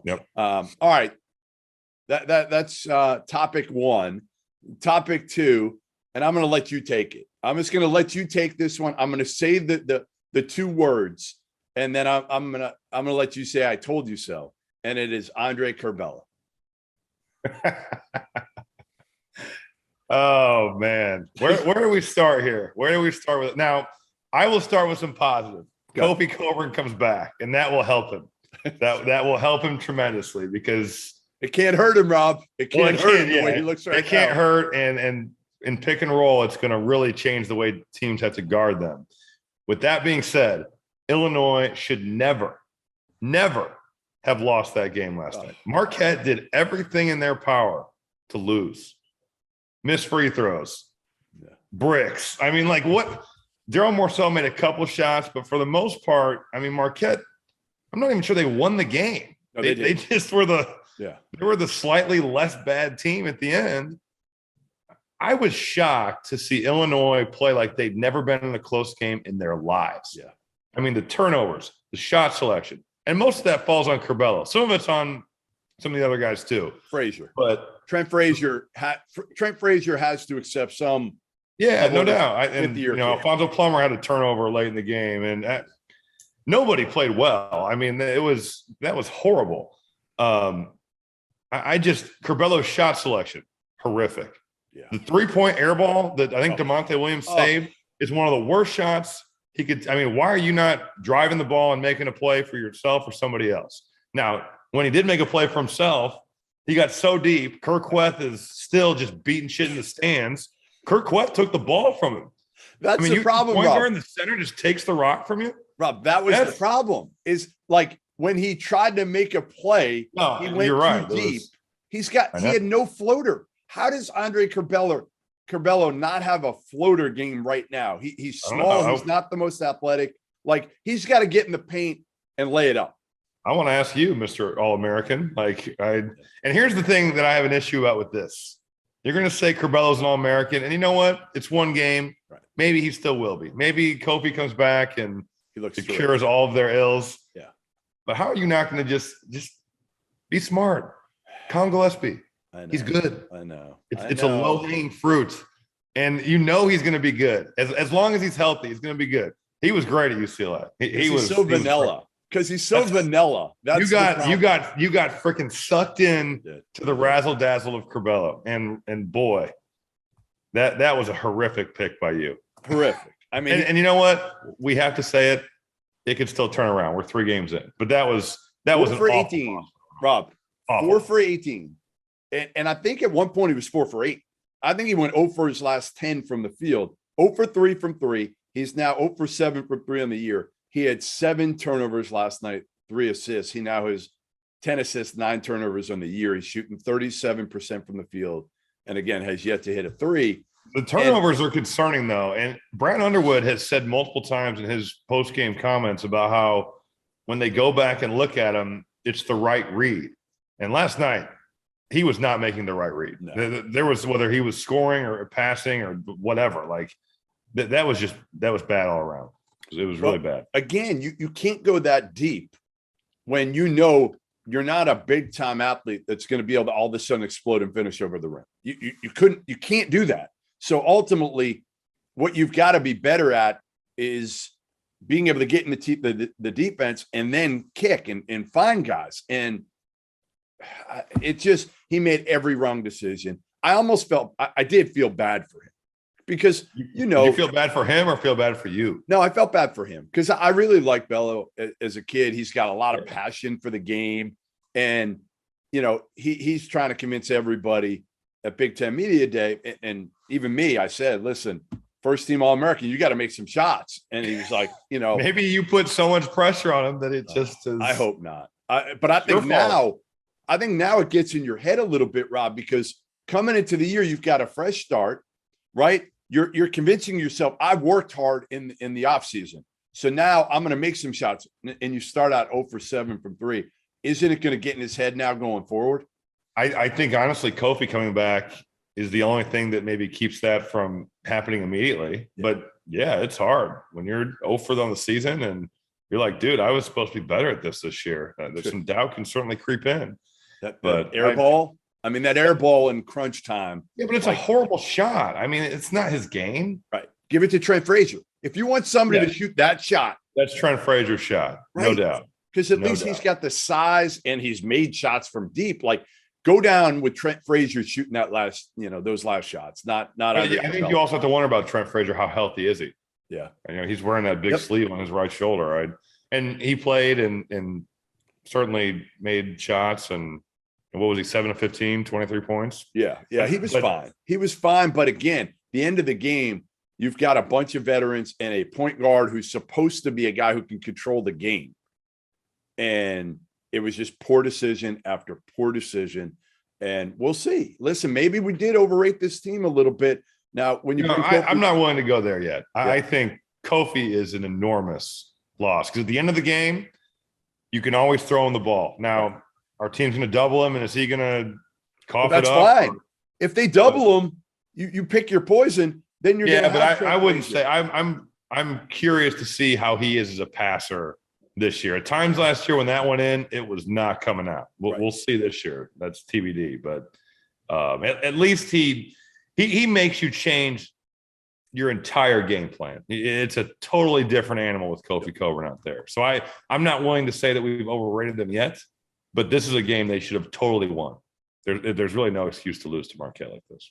Yep. All right. That's topic one. Topic two, and I'm going to let you take it. I'm just going to let you take this one. I'm going to say the two words, and then I'm going to let you say I told you so. And it is Andre Curbelo. Oh man, where do we start here? Where do we start with it? Now, I will start with some positive. Kofi Cockburn comes back, and that will help him. That will help him tremendously because it can't hurt him, Rob. It can't hurt him the way he looks right now. It can't hurt, and in pick and roll, it's going to really change the way teams have to guard them. With that being said, Illinois should never have lost that game last night. Marquette did everything in their power to lose. Missed free throws, bricks. I mean, like what? Daryl Morcell made a couple shots, but for the most part, I mean, Marquette, I'm not even sure they won the game. No, they just were they were the slightly less bad team at the end. I was shocked to see Illinois play like they'd never been in a close game in their lives. Yeah. I mean, the turnovers, the shot selection, and most of that falls on Curbelo. Some of it's on some of the other guys too. Frazier. But Trent Frazier has to accept some. Yeah, no doubt. Alfonso Plummer had a turnover late in the game, and nobody played well. I mean, that was horrible. Curbelo's shot selection, horrific. Yeah. The 3-point air ball that I think DeMonte Williams saved is one of the worst shots he could. I mean, why are you not driving the ball and making a play for yourself or somebody else? Now, when he did make a play for himself, he got so deep. Kurqueth is still just beating shit in the stands. Kurqueth took the ball from him. That's the problem, Rob. Point guard in the center just takes the rock from you. Rob, that was the problem. Is like when he tried to make a play, he went too deep. He had no floater. How does Andre Curbelo not have a floater game right now? He's small. He's not the most athletic. Like, he's got to get in the paint and lay it up. I want to ask you, Mr. All-American. And here's the thing that I have an issue about with this. You're going to say Curbelo's an All-American, and you know what? It's one game. Right. Maybe he still will be. Maybe Kofi comes back and he cures all of their ills. Yeah. But how are you not going to just be smart? Colin Gillespie. He's good. I know. It's a low-hanging fruit, and you know he's going to be good. As long as he's healthy, he's going to be good. He was great at UCLA. He was so vanilla. Because he's so vanilla. You got freaking sucked in to the razzle dazzle of Curbelo, and boy, that was a horrific pick by you. Horrific. I mean, and you know what? We have to say it. It could still turn around. We're 3 games in, but that was 4 for 18. Rob, awful. 4 for 18, and I think at one point he was 4 for 8. I think he went 0 for his last 10 from the field. 0 for 3 from 3. He's now 0 for 7 from 3 on the year. He had 7 turnovers last night, 3 assists. He now has 10 assists, 9 turnovers on the year. He's shooting 37% from the field, and again, has yet to hit a 3. The turnovers are concerning, though. And Brad Underwood has said multiple times in his post-game comments about how when they go back and look at him, it's the right read. And last night, he was not making the right read. No. There was, whether he was scoring or passing or whatever, like that was bad all around. It was really bad. Again, you can't go that deep when you know you're not a big time athlete that's going to be able to all of a sudden explode and finish over the rim. You can't do that. So ultimately, what you've got to be better at is being able to get in the defense and then kick and find guys. And he made every wrong decision. I did feel bad for him. Because, you feel bad for him or feel bad for you? No, I felt bad for him because I really like Bello as a kid. He's got a lot of passion for the game. And, he's trying to convince everybody at Big Ten Media Day. And even me, I said, listen, first team All-American, you got to make some shots. And he was like, maybe you put so much pressure on him that it just is. I hope not. But I think now it gets in your head a little bit, Rob, because coming into the year, you've got a fresh start, right? You're convincing yourself, I've worked hard in the offseason. So now I'm going to make some shots. And you start out 0 for 7 from 3. Isn't it going to get in his head now going forward? I think, honestly, Kofi coming back is the only thing that maybe keeps that from happening immediately. Yeah. But, yeah, it's hard when you're 0 for on the season and you're like, dude, I was supposed to be better at this year. There's some doubt can certainly creep in. But air ball, I mean, that air ball in crunch time. Yeah, but it's a horrible shot. I mean, it's not his game. Right. Give it to Trent Frazier. If you want somebody to shoot that shot. That's Trent Frazier's shot. Right. No doubt. Because at least he's got the size and he's made shots from deep. Like, go down with Trent Frazier shooting that those last shots. Not. I think you also have to wonder about Trent Frazier. How healthy is he? Yeah. He's wearing that big sleeve on his right shoulder, right? And he played and certainly made shots. And what was he, 7 of 15, 23 points? Yeah. Yeah. He was fine. He was fine. But again, the end of the game, you've got a bunch of veterans and a point guard who's supposed to be a guy who can control the game. And it was just poor decision after poor decision. And we'll see. Listen, maybe we did overrate this team a little bit. Now, when I'm not willing to go there yet. Yeah. I think Kofi is an enormous loss because at the end of the game, you can always throw him the ball. Now, our team's going to double him, and is he going to cough it up? That's fine. If they double him, you pick your poison. Then you're but I wouldn't say I'm curious to see how he is as a passer this year. At times last year when that went in, it was not coming out. We'll see this year. That's TBD. But at least he makes you change your entire game plan. It's a totally different animal with Kofi Cockburn out there. So I'm not willing to say that we've overrated them yet, but this is a game they should have totally won. There's really no excuse to lose to Marquette like this.